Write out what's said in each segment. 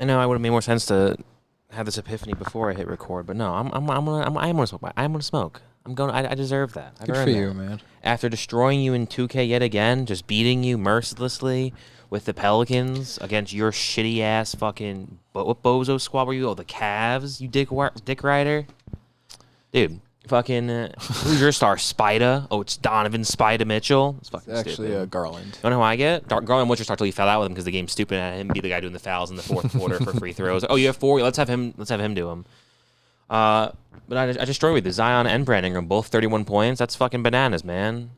I know I would have made more sense to have this epiphany before I hit record, but no, I'm gonna smoke. I'm gonna smoke. I deserve that. Good for you, man. After destroying you in 2K yet again, just beating you mercilessly with the Pelicans against your shitty ass fucking what bozo squad were you? Oh, the Cavs, you dick rider, dude. Fucking who's your star? Spida? Oh, it's Donovan Spida Mitchell. It's fucking actually stupid. Garland. You know who I get? Garland wants to start till he fell out with him because the game's stupid and him be the guy doing the fouls in the fourth quarter for free throws. Oh, you have 4. Let's have him do them. But I destroyed with the Zion and Brandon Ingram, both 31 points. That's fucking bananas, man.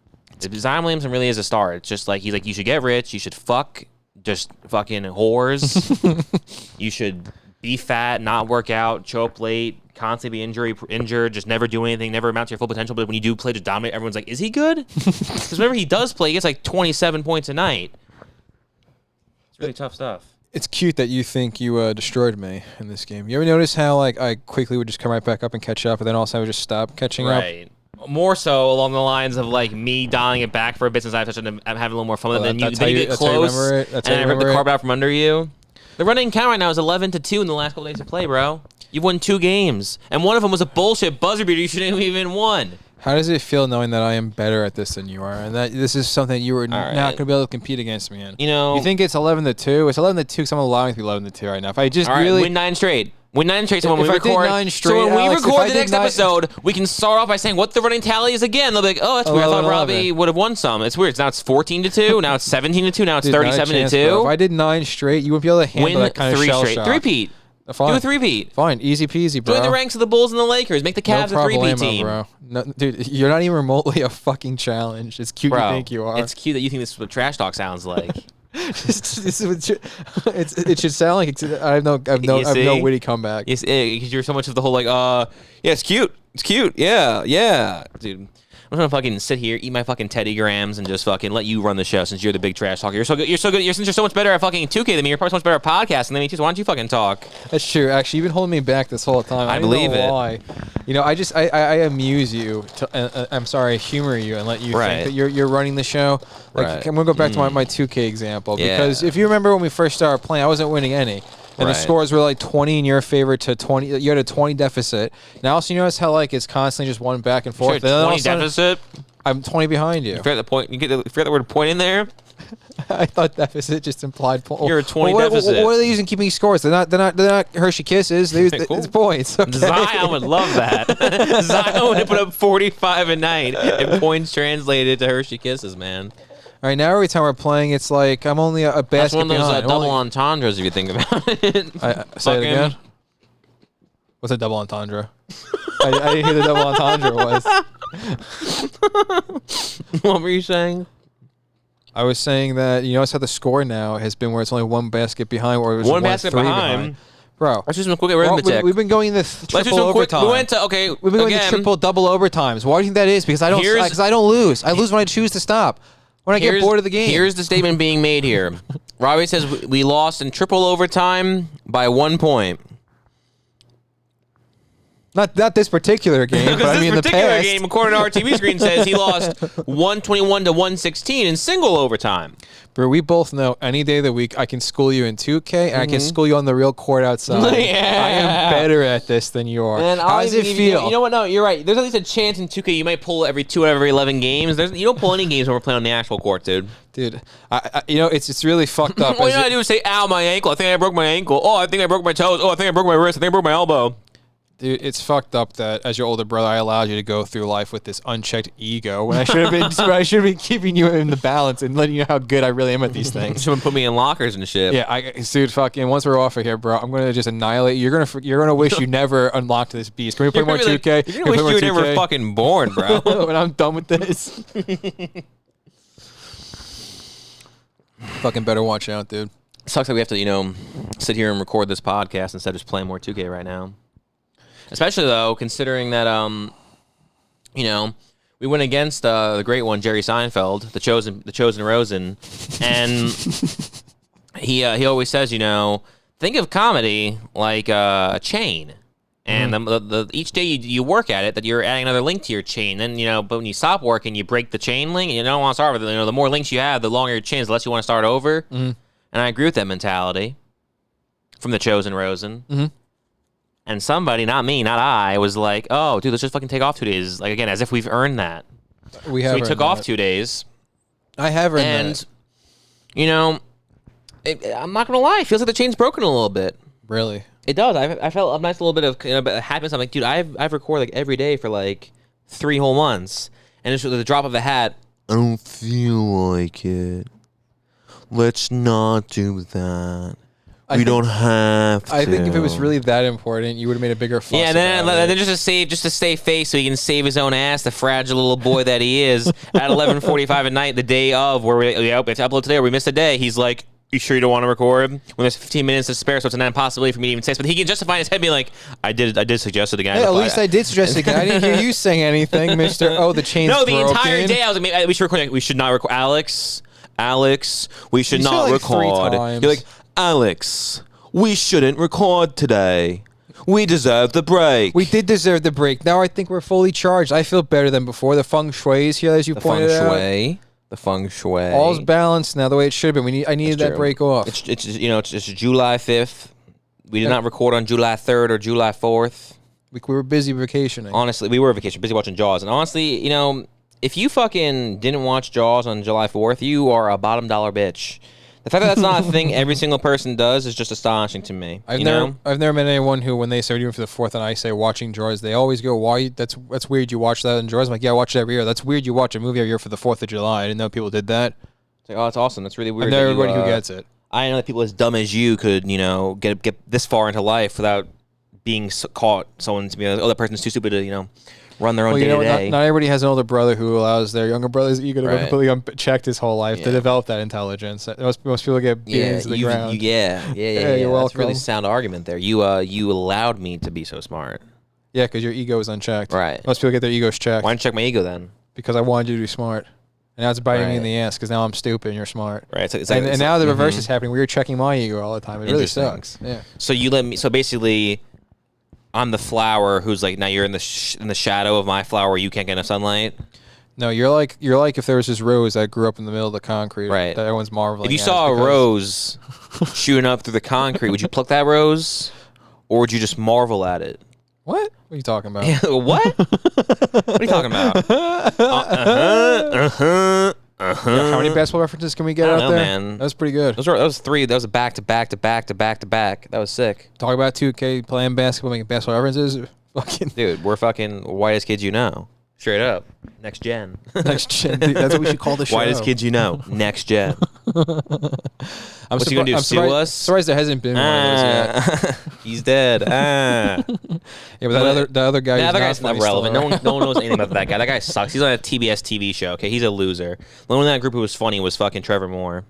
Zion Williamson really is a star. It's just like he's like, you should get rich, you should fuck just fucking whores, you should be fat, not work out, show up late, constantly be injured, just never do anything, never amount to your full potential. But when you do play to dominate, everyone's like, is he good? Because whenever he does play, he gets like 27 points a night. It's really tough stuff. It's cute that you think you destroyed me in this game. You ever notice how like I quickly would just come right back up and catch up, and then all of a sudden I would just stop catching up? Right. More so along the lines of like me dialing it back for a bit since I've having a little more fun with it. Then you get close, and I rip the carpet out from under you. The running count right now is 11-2 in the last couple days of play, bro. You've won 2 games, and one of them was a bullshit buzzer beater you shouldn't have even won. How does it feel knowing that I am better at this than you are, and that this is something you were not going to be able to compete against me in? You know, you think it's 11-2? It's 11-2 because I'm allowing it to be 11-2 right now. If I just really win 9 straight. Win 9 straight. So when we record, Alex, the next episode, we can start off by saying what the running tally is again. They'll be like, "Oh, that's weird. I thought Robbie would have won some." It's weird. Now it's 14-2. Now it's 17-2. Now it's 37-2. If I did 9 straight, you wouldn't be able to handle that kind of shell shock. 3-peat. Fine. Do a 3-peat. Fine, easy peasy, bro. Join the ranks of the Bulls and the Lakers. Make the Cavs a 3-peat team, bro. No, dude, you're not even remotely a fucking challenge. It's cute you think you are. It's cute that you think this is what trash talk sounds like. It should sound like I have no witty comeback. Yes, because you're so much of the whole like, yeah, it's cute, yeah, dude. I'm gonna fucking sit here, eat my fucking Teddy Grams, and just fucking let you run the show since you're the big trash talker. You're so good. Since you're so much better at fucking 2K than me, you're probably so much better at podcasting than me too. So why don't you fucking talk? That's true. Actually, you've been holding me back this whole time. I believe it. Why? You know, I amuse you. I'm sorry, humor you and let you think that you're running the show. Like, I'm gonna go back to my 2K example because if you remember when we first started playing, I wasn't winning any. And the scores were like 20 in your favor to 20. You had a 20 deficit. Now, also, you notice how like it's constantly just one back and forth. Sure, 20 deficit? I'm 20 behind you. You forget the point. You forget the word point in there? I thought deficit just implied point. You're a 20 deficit. What are they using keeping scores? They're not Hershey Kisses. They use it's points. Okay. Zion would love that. Zion would put up 45 a night and points translated to Hershey Kisses, man. All right, now every time we're playing, it's like I'm only a basket That's one of those behind. Double entendres if you think about it. Say it again. What's a double entendre? I didn't hear the double entendre was. What were you saying? I was saying that you notice how the score now has been where it's only one basket behind, or it was one basket behind. Bro, let's do some quick arithmetic. We've been going the triple overtime. We went to We've been going the triple double overtimes. Why do you think that is? Because I don't lose. I lose when I choose to stop. When I get bored of the game. Here's the statement being made here. Robbie says we lost in triple overtime by 1 point. Not this particular game, but I mean in the past. This particular game, according to our TV screen, says he lost 121 to 116 in single overtime. Bro, we both know any day of the week I can school you in 2K and I can school you on the real court outside. Yeah. I am better at this than you are. Man, how does it feel? You know what? No, you're right. There's at least a chance in 2K you might pull every 2 out of every 11 games. You don't pull any games when we're playing on the actual court, dude. Dude, it's really fucked up. All you gotta do is say, ow, my ankle. I think I broke my ankle. Oh, I think I broke my toes. Oh, I think I broke my wrist. I think I broke my elbow. Dude, it's fucked up that as your older brother, I allowed you to go through life with this unchecked ego when I should have been keeping you in the balance and letting you know how good I really am at these things. Someone put me in lockers and shit. Yeah, dude, fucking. Once we're off of here, bro, I'm gonna just annihilate you. You're gonna wish you never unlocked this beast. Can we play more 2K? You're gonna wish you were never fucking born, bro. When I'm done with this. Fucking better watch out, dude. It sucks that we have to, sit here and record this podcast instead of just playing more 2K right now. Especially though, considering that we went against the great one, Jerry Seinfeld, the chosen Rosen, and he always says, think of comedy like a chain, and each day you work at it, that you're adding another link to your chain. Then but when you stop working, you break the chain link, and you don't want to start with it. The more links you have, the longer your chain is, the less you want to start over. And I agree with that mentality. from The Chosen Rosen. And somebody, not me, not I, was like, oh, dude, let's just fucking take off 2 days. Like, again, as if we've earned that. We have. So we took off 2 days. I have earned that. And, you know, I'm not going to lie. It feels like the chain's broken a little bit. Really? It does. I felt a nice little bit of happiness. I'm like, dude, I've recorded like every day for like 3 whole months. And it's with the drop of a hat. I don't feel like it. Let's not do that. We don't have to. I think if it was really that important, you would have made a bigger fuss. Yeah, and then just to save face, so he can save his own ass, the fragile little boy that he is. At 11:45 at night, the day of, where we have to upload today, or we missed a day. He's like, "You sure you don't want to record?" When there's 15 minutes to spare, so it's an impossibility for me to even say this. But he can justify in his head, being like, "I did suggest it again." Yeah, at least I did suggest it again. I didn't hear you saying anything, Mister. Oh, the chain's broken. No, the entire day I was like, we should record. We should not record. Alex, we should not record. You're like, Alex. We shouldn't record today. We deserve the break. We did deserve the break. Now I think we're fully charged. I feel better than before. The feng shui is here, as you pointed out. The feng shui. All's balanced now, the way it should have been. I needed that break off. It's July 5th. We did not record on July 3rd or July 4th. We were busy vacationing. Honestly, we were vacation, busy watching Jaws. And honestly, you know, if you fucking didn't watch Jaws on July 4th, you are a bottom dollar bitch. The fact that that's not a thing every single person does is just astonishing to me. I've never met anyone who, when they say even for the 4th and I say watching Jaws, they always go, "Why? That's weird. You watch that in Jaws?" I'm like, "Yeah, I watch it every year." That's weird. You watch a movie every year for the 4th of July. I didn't know people did that. It's like, oh, that's awesome. That's really weird. I know everybody who gets it. I know that people as dumb as you could, you know, get this far into life without being caught. Someone to be like, oh, that person's too stupid to, you know, run their own day to day. Not everybody has an older brother who allows their younger brother's ego to be completely unchecked his whole life to develop that intelligence. Most people get beaten to the ground. Yeah. You're welcome. That's a really sound argument there. You allowed me to be so smart. Yeah, because your ego is unchecked. Right. Most people get their egos checked. Why didn't you check my ego then? Because I wanted you to be smart. And now it's biting me in the ass because now I'm stupid and you're smart. Right. And now the reverse is happening. We were checking my ego all the time. It really sucks. Yeah. So you let me. So basically, I'm the flower who's like, now you're in the shadow of my flower where you can't get enough sunlight. No, you're like if there was this rose that grew up in the middle of the concrete. Right. That everyone's marveling. If you saw a rose shooting up through the concrete, would you pluck that rose, or would you just marvel at it? What? What are you talking about? What? What are you talking about? Yeah, how many basketball references can we get out there? Man. That was pretty good. That was 3. That was a back to back to back to back to back. That was sick. Talk about 2K playing basketball, making basketball references. Fucking dude, we're fucking whitest kids you know. Straight up. Next gen. Next gen. Dude, that's what we should call the show. Whitest kids you know. Next gen. What's he gonna do? Sue us? Surprised there hasn't been one of those yet. He's dead. Yeah, but the other guy. The other guy's not relevant. No one knows anything about that guy. That guy sucks. He's on a TBS TV show. Okay, he's a loser. The only one in that group who was funny was fucking Trevor Moore.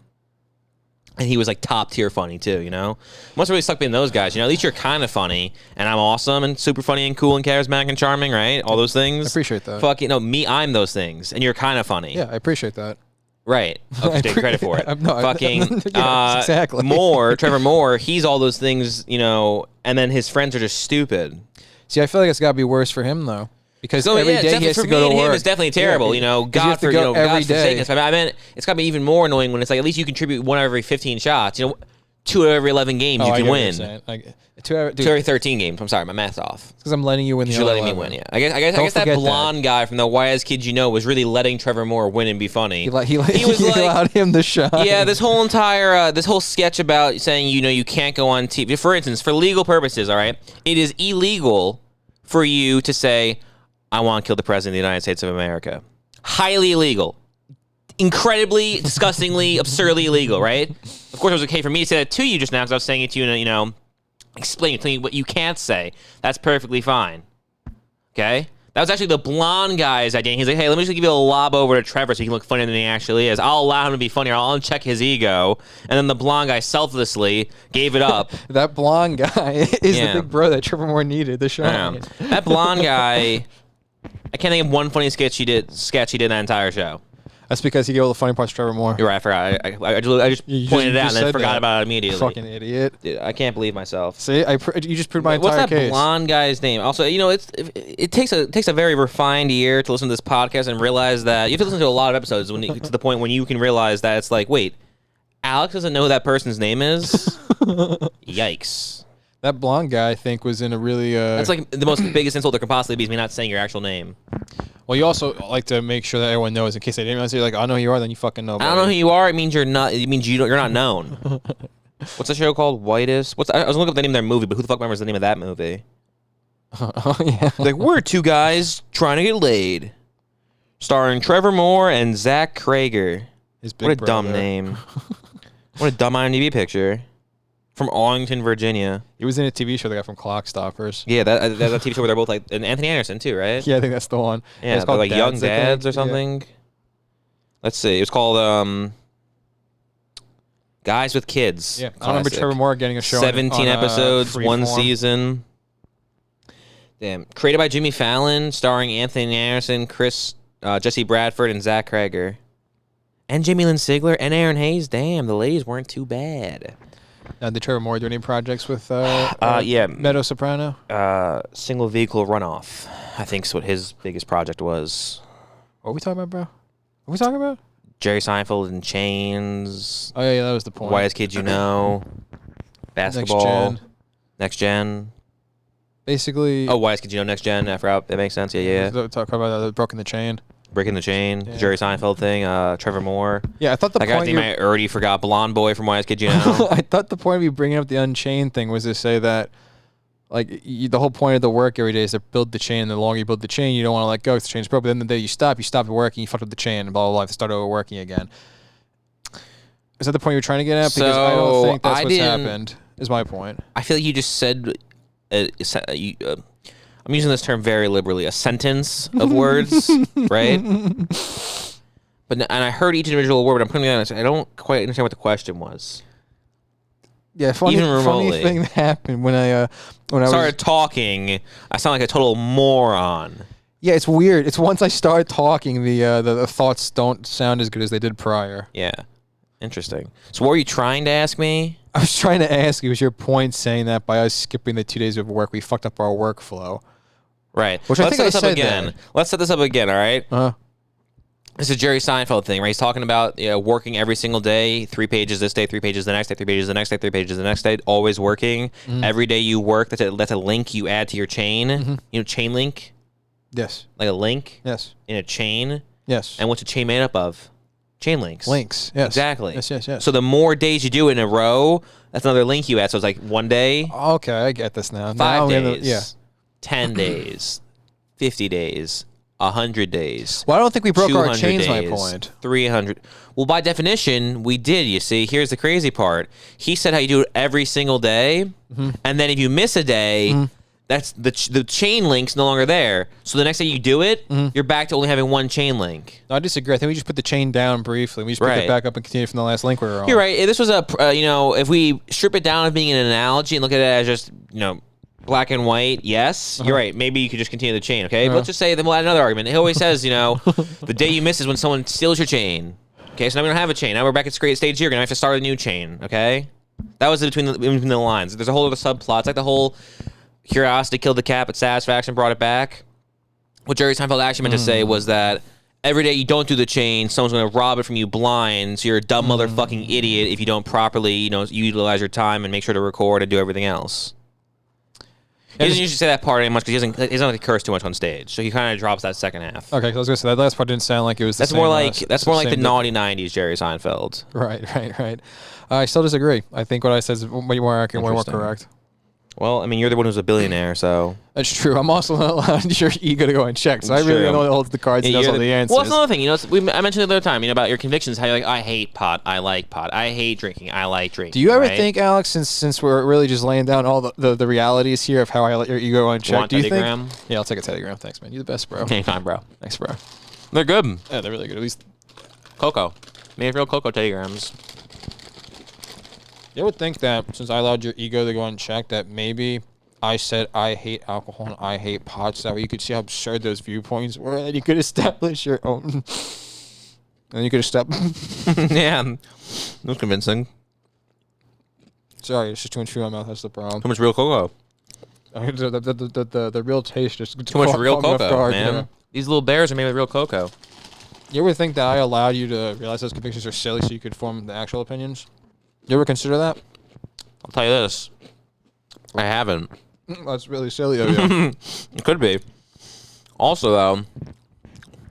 And he was like top tier funny too, you know? Must really suck being those guys, you know? At least you're kind of funny, and I'm awesome and super funny and cool and charismatic and charming, right? All those things. I appreciate that. Fucking no, me, I'm those things, and you're kind of funny. Yeah, I appreciate that. Right. Okay, take credit for it. Exactly. Trevor Moore, he's all those things, you know, and then his friends are just stupid. See, I feel like it's got to be worse for him though. Because every day he has to go to work. It's definitely terrible, you know. God for every day. I mean, it's got to be even more annoying when it's like at least you contribute 1 out of every 15 shots. You know, 2 out of every 11 games you can win. 2 out of every 13 games. I'm sorry, my math's off. Because I'm letting you win. You're letting me win. Yeah, I guess that blonde guy from the Whitest Kids You Know was really letting Trevor Moore win and be funny. He allowed him the shot. Yeah, this whole entire this whole sketch about saying you can't go on TV. For instance, for legal purposes, all right, it is illegal for you to say, I want to kill the president of the United States of America. Highly illegal. Incredibly, disgustingly, absurdly illegal, right? Of course, it was okay for me to say that to you just now because I was saying it to you, you know, explaining to you what you can't say. That's perfectly fine. Okay? That was actually the blonde guy's idea. He's like, hey, let me just give you a lob over to Trevor so he can look funnier than he actually is. I'll allow him to be funnier. I'll uncheck his ego. And then the blonde guy selflessly gave it up. That blonde guy is the big bro that Trevor Moore needed. The show. That blonde guy, I can't think of one funny sketch he did in that entire show. That's because he gave all the funny parts to Trevor Moore. You're right, I forgot. I just pointed it out and then forgot about it immediately. Fucking idiot. Dude, I can't believe myself. See, you just proved my entire case. What's that blonde guy's name? Also, you know, it takes a very refined ear to listen to this podcast and realize that you have to listen to a lot of episodes to the point when you can realize that it's like, wait, Alex doesn't know who that person's name is? Yikes. That blonde guy, I think, was in a really... That's like the most biggest insult there can possibly be is me not saying your actual name. Well, you also like to make sure that everyone knows in case they didn't realize. You're like, I know who you are, then you fucking know. I don't know who you are. It means you're not. It means you're not known. What's the show called? Whitest? I was looking up the name of their movie, but who the fuck remembers the name of that movie? Oh, yeah. Like, we're two guys trying to get laid. Starring Trevor Moore and Zach Krager. His big What a brother. dumb name. What a dumb IMDb picture. From Arlington, Virginia. He was in a TV show, the guy from Clock Stoppers. Yeah, that's a TV show where they're both like, and Anthony Anderson too, right? Yeah, I think that's the one. Yeah, it's called like Young Dads or something. Yeah. Let's see. It was called Guys with Kids. Yeah, I remember Trevor Moore getting a show 17 episodes, one Freeform. season. Damn. Created by Jimmy Fallon, starring Anthony Anderson, Jesse Bradford, and Zach Krager. And Jamie Lynn Sigler and Aaron Hayes. Damn, the ladies weren't too bad. Did Trevor Moore do any projects with yeah, Meadow Soprano? Single Vehicle Runoff, I think is what his biggest project was. What are we talking about, bro? What are we talking about? Jerry Seinfeld in Chains. Oh, yeah, that was the point. Whitest Kids You Know. Basketball. Next Gen. Basically. Oh, Whitest Kids You Know, Next Gen. I forgot. That makes sense. Yeah. Talk about Broken the Chain. Breaking the Chain, yeah. Jerry Seinfeld thing, Trevor Moore. Yeah, I thought the that point... guy's name I already forgot. Blonde Boy from Whitest Kids You Know. I thought the point of you bringing up the Unchained thing was to say that, like, the whole point of the work every day is to build the chain. The longer you build the chain, you don't want to let go. It's the chain's broke. But then the day you stop working, you fucked up the chain, and blah, blah, blah, to start over working again. Is that the point you're trying to get at? Because I don't think that's what's happened, is my point. I feel like you just said... I'm using this term very liberally, a sentence of words, right? And I heard each individual word, but I'm putting it on. I don't quite understand what the question was. Yeah, funny thing that happened when I started talking. I sound like a total moron. Yeah, it's weird. It's once I start talking, the thoughts don't sound as good as they did prior. Yeah, interesting. So, what were you trying to ask me? I was trying to ask you, was your point saying that by us skipping the 2 days of work, we fucked up our workflow? Right. Which I think I said again. Let's set this up again, all right? It's a Jerry Seinfeld thing, right? He's talking about working every single day, 3 pages this day, 3 pages the next day, 3 pages the next day, 3 pages the next day, always working. Every day you work, that's a link you add to your chain. You know, chain link? Yes. Like a link? Yes. In a chain? Yes. And what's a chain made up of? Chain links. Links, yes. Exactly. Yes. So the more days you do it in a row, that's another link you add. So it's like 1 day. Okay, I get this now. 5 days. 10 days. 50 days, 100 days. Well, I don't think we broke our chains, my point. 300. Well, by definition, we did, you see. Here's the crazy part. He said how you do it every single day, and then if you miss a day, that's the chain link's no longer there. So the next day you do it, you're back to only having 1 chain link. No, I disagree. I think we just put the chain down briefly. We just pick it back up and continue from the last link we were on. You're right. This was if we strip it down as being an analogy and look at it as just, black and white, yes. You're right. Maybe you could just continue the chain, okay? But let's just say, then we'll add another argument. He always says, the day you miss is when someone steals your chain. Okay, so now we don't have a chain. Now we're back at stage here. We're going to have to start a new chain, okay? That was between the lines. There's a whole other subplot. It's like the whole curiosity killed the cat, but satisfaction brought it back. What Jerry Seinfeld actually meant to say was that every day you don't do the chain, someone's going to rob it from you blind, so you're a dumb motherfucking idiot if you don't properly, utilize your time and make sure to record and do everything else. He doesn't usually say that part anymore because he doesn't like to curse too much on stage, so he kind of drops that second half. Okay, so I was gonna say that last part didn't sound like it was. That's more like the naughty '90s Jerry Seinfeld. Right. I still disagree. I think what I said is way more accurate, way more correct. Well, I mean, you're the one who's a billionaire, so... That's true. I'm also not allowed your ego to go and check, so I really don't know who holds the cards and knows all the answers. Well, that's another thing. I mentioned it the other time, about your convictions, how you're like, I hate pot, I like pot. I hate drinking, I like drinking. Do you ever think, Alex, since we're really just laying down all the realities here of how I let your ego go and check, do you think... Yeah, I'll take a Teddygram. Thanks, man. You're the best, bro. Anytime, bro. Thanks, bro. They're good. Yeah, they're really good. At least... Cocoa. Made real cocoa Teddygrams. You would think that, since I allowed your ego to go unchecked, that maybe... I said I hate alcohol and I hate pot, so that way you could see how absurd those viewpoints were, and you could establish your own. And you could establish. Yeah, that was convincing. Sorry, it's just too much food in my mouth. That's the problem. Too much real cocoa. The real taste just too much real cocoa, guard, man. You know? These little bears are made with real cocoa. You ever think that I allowed you to realize those convictions are silly so you could form the actual opinions? You ever consider that? I'll tell you this. I haven't. That's really silly of you. It could be. Also, though,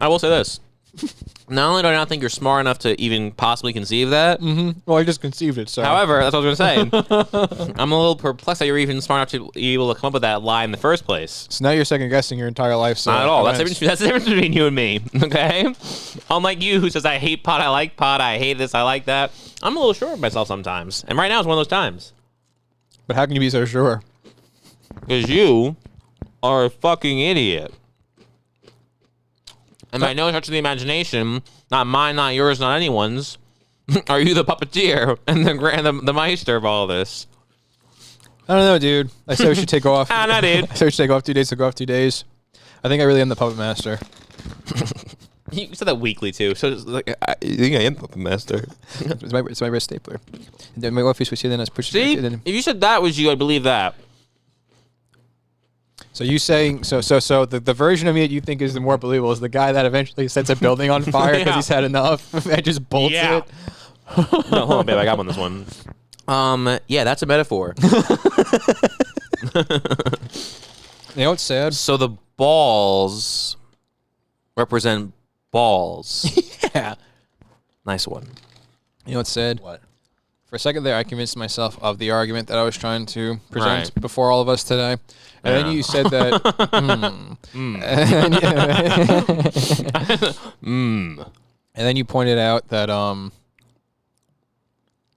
I will say this. Not only do I not think you're smart enough to even possibly conceive that. Well, I just conceived it, so. However, that's what I was going to say. I'm a little perplexed that you're even smart enough to be able to come up with that lie in the first place. So now you're second-guessing your entire life. So not at all. That's the difference between you and me, okay? Unlike you, who says, I hate pot, I like pot, I hate this, I like that. I'm a little sure of myself sometimes. And right now is one of those times. But how can you be so sure? Because you are a fucking idiot. And by no stretch of the imagination, not mine, not yours, not anyone's, are you the puppeteer and the meister of all this? I don't know, dude. I said we should take off. I know, dude. I said we should take off 2 days to go off 2 days. I think I really am the puppet master. You said that weekly, too. So it's like, you think I am puppet master? It's my wrist stapler. And then my office was here, then I was pushing. See? If you said that was you, I'd believe that. So you saying the version of me that you think is the more believable is the guy that eventually sets a building on fire because he's had enough and just bolts it. No, hold on, babe. I got one. This one. Yeah, that's a metaphor. You know what's sad? So the balls represent balls. Yeah. Nice one. You know what's sad? What? For a second there, I convinced myself of the argument that I was trying to present before all of us today. And then you said that... And then you pointed out that...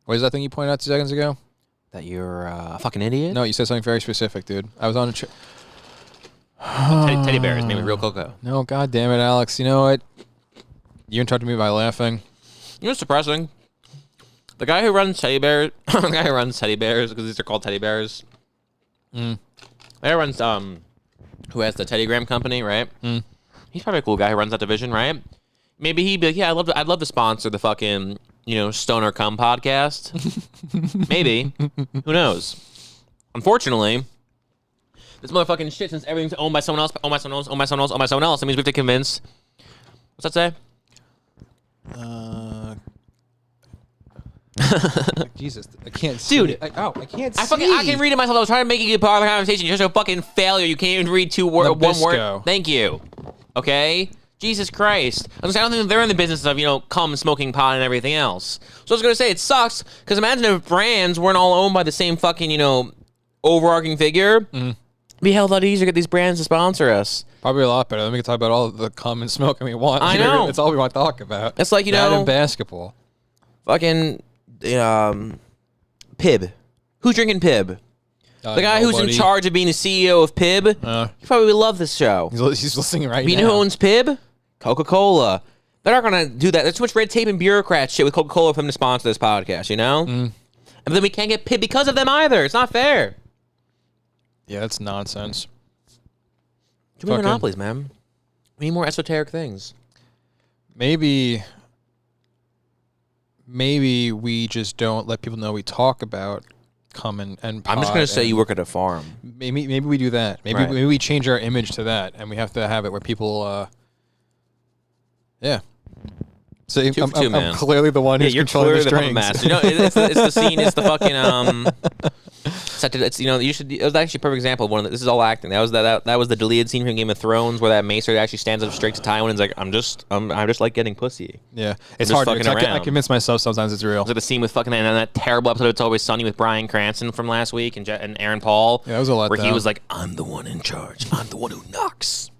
What is that thing you pointed out 2 seconds ago? That you're a fucking idiot? No, you said something very specific, dude. I was on a... Teddy bears made with real cocoa. No, god damn it, Alex. You know what? You interrupted me by laughing. You know what's depressing? The guy who runs teddy bears, because these are called teddy bears. The guy who runs, who has the Teddygram company, right? He's probably a cool guy who runs that division, right? Maybe he'd be like, yeah, I'd love to sponsor the fucking, Stoner Cum podcast. Maybe. Who knows? Unfortunately, this motherfucking shit, since everything's owned by someone else, that means we have to convince. What's that say? Jesus, I can't see. Dude, it. I can't see. I can read it myself. I was trying to make it a part of the conversation. You're such a fucking failure. You can't even read one word. Thank you. Okay? Jesus Christ. I don't think they're in the business of, cum, smoking pot, and everything else. So I was going to say, it sucks, because imagine if brands weren't all owned by the same fucking, overarching figure. It'd be a hell of a lot easier to get these brands to sponsor us. Probably a lot better. Then we can talk about all the cum and smoking we want. I know. That's all we want to talk about. It's like, that and basketball. Fucking, Pib. Who's drinking Pib? The guy who's in charge of being the CEO of Pib. He probably would love this show. He's listening right now. You know who owns Pib? Coca-Cola. They're not going to do that. There's too much red tape and bureaucrat shit with Coca-Cola for them to sponsor this podcast, And then we can't get Pib because of them either. It's not fair. Yeah, that's nonsense. Too many monopolies, man. We need more esoteric things. Maybe we just don't let people know we talk about cum and pot. I'm just going to say you work at a farm. Maybe we do that. Maybe we change our image to that, and we have to have it where people... Yeah. So I'm clearly the one who's controlling the strings. It's the scene. It's the fucking It was actually a perfect example of one of the, this is all acting. That was the deleted scene from Game of Thrones where that maester actually stands up straight to Tywin and is like, I'm just like getting pussy. Yeah, it's hard. I convince myself sometimes it's real. It was like the scene with fucking and that terrible episode of It's Always Sunny with Bryan Cranston from last week and Aaron Paul. Yeah, that was a lot. Where he was like, I'm the one in charge. I'm the one who knocks.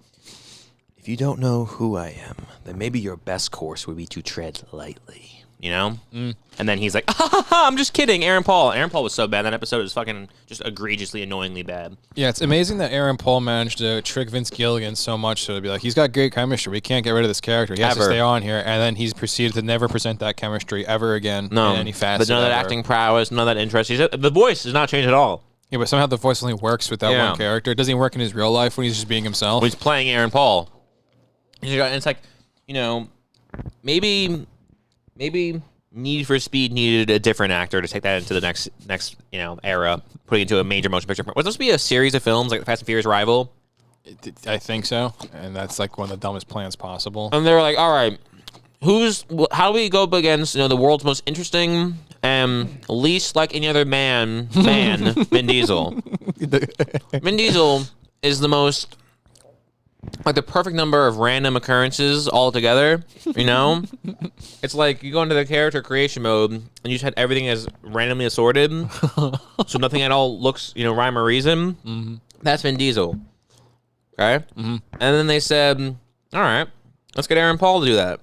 If you don't know who I am, then maybe your best course would be to tread lightly, And then he's like, I'm just kidding, Aaron Paul. Aaron Paul was so bad. That episode was fucking just egregiously, annoyingly bad. Yeah, it's amazing that Aaron Paul managed to trick Vince Gilligan so much so to be like, he's got great chemistry. We can't get rid of this character. He has to stay on here. And then he's proceeded to never present that chemistry ever again in any facet. But none of that acting prowess, none of that interest. The voice does not change at all. Yeah, but somehow the voice only works with that one character. It doesn't even work in his real life when he's just being himself. When he's playing Aaron Paul. And it's like, maybe Need for Speed needed a different actor to take that into the next era, putting it into a major motion picture. Was this supposed to be a series of films like the Fast and Furious rival? I think so, and that's like one of the dumbest plans possible. And they're like, all right, how do we go up against the world's most interesting Least like any other man, Vin Diesel. Vin Diesel is the most, like, the perfect number of random occurrences all together, you know? It's like you go into the character creation mode and you just had everything as randomly assorted, so nothing at all looks, rhyme or reason. Mm-hmm. That's Vin Diesel. Okay? Mm-hmm. And then they said, all right, let's get Aaron Paul to do that.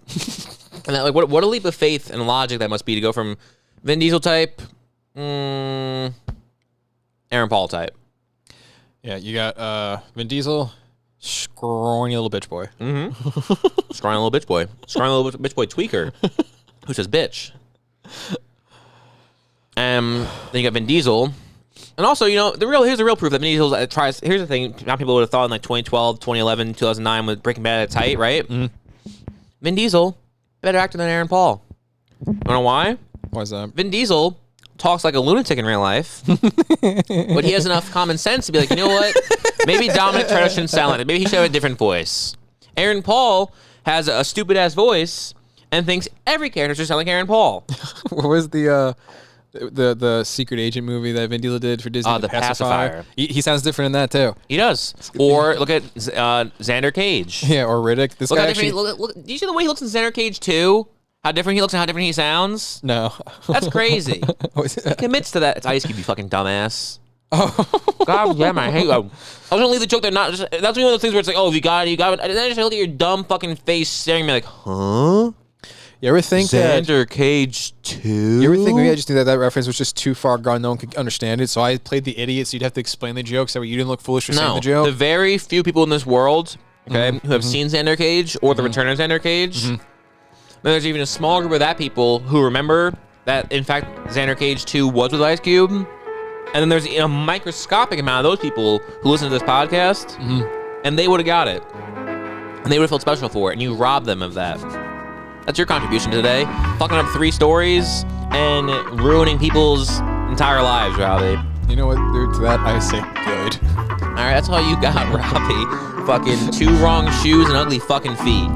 And that, like, what a leap of faith and logic that must be to go from Vin Diesel type, Aaron Paul type. Yeah, you got Vin Diesel, scrawny little bitch boy. Mm-hmm. Scrawny little bitch boy. Scrawny little bitch boy tweaker. Who says bitch? Then you got Vin Diesel. And also, here's the real proof that Vin Diesel tries. Here's the thing. Now people would have thought in like 2012, 2011, 2009 with Breaking Bad at its height, right? Mm-hmm. Vin Diesel, better actor than Aaron Paul. You know why? Why is that? Vin Diesel talks like a lunatic in real life, but he has enough common sense to be like, you know what? Maybe Dominic Toretto shouldn't sound like that. Maybe he should have a different voice. Aaron Paul has a stupid-ass voice and thinks every character should sound like Aaron Paul. What was the secret agent movie that Vin Diesel did for Disney? The Pacifier. He sounds different in that, too. He does. Or look at Xander Cage. Yeah, or Riddick. This guy actually... Look, do you see the way he looks in Xander Cage 2? How different he looks and how different he sounds? No. That's crazy. He commits to that. It's Ice Cube, you fucking dumbass. Oh. God damn, I hate you. I was gonna leave the joke there. That's one of those things where it's like, oh, if you got it. And then I just look at your dumb fucking face staring at me like, huh? You ever think Xander Cage 2? You ever think maybe I just knew that reference was just too far gone, no one could understand it, so I played the idiot, so you'd have to explain the joke so you didn't look foolish for saying the joke? The very few people in this world, who have seen Xander Cage or the return of Xander Cage, then there's even a small group of that people who remember that, in fact, Xander Cage 2 was with Ice Cube. And then there's a microscopic amount of those people who listen to this podcast, and they would have got it. And they would have felt special for it, and you robbed them of that. That's your contribution today. Fucking up 3 stories and ruining people's entire lives, Robbie. You know what, dude? To that, I say good. All right, that's all you got, Robbie. Fucking 2 wrong shoes and ugly fucking feet.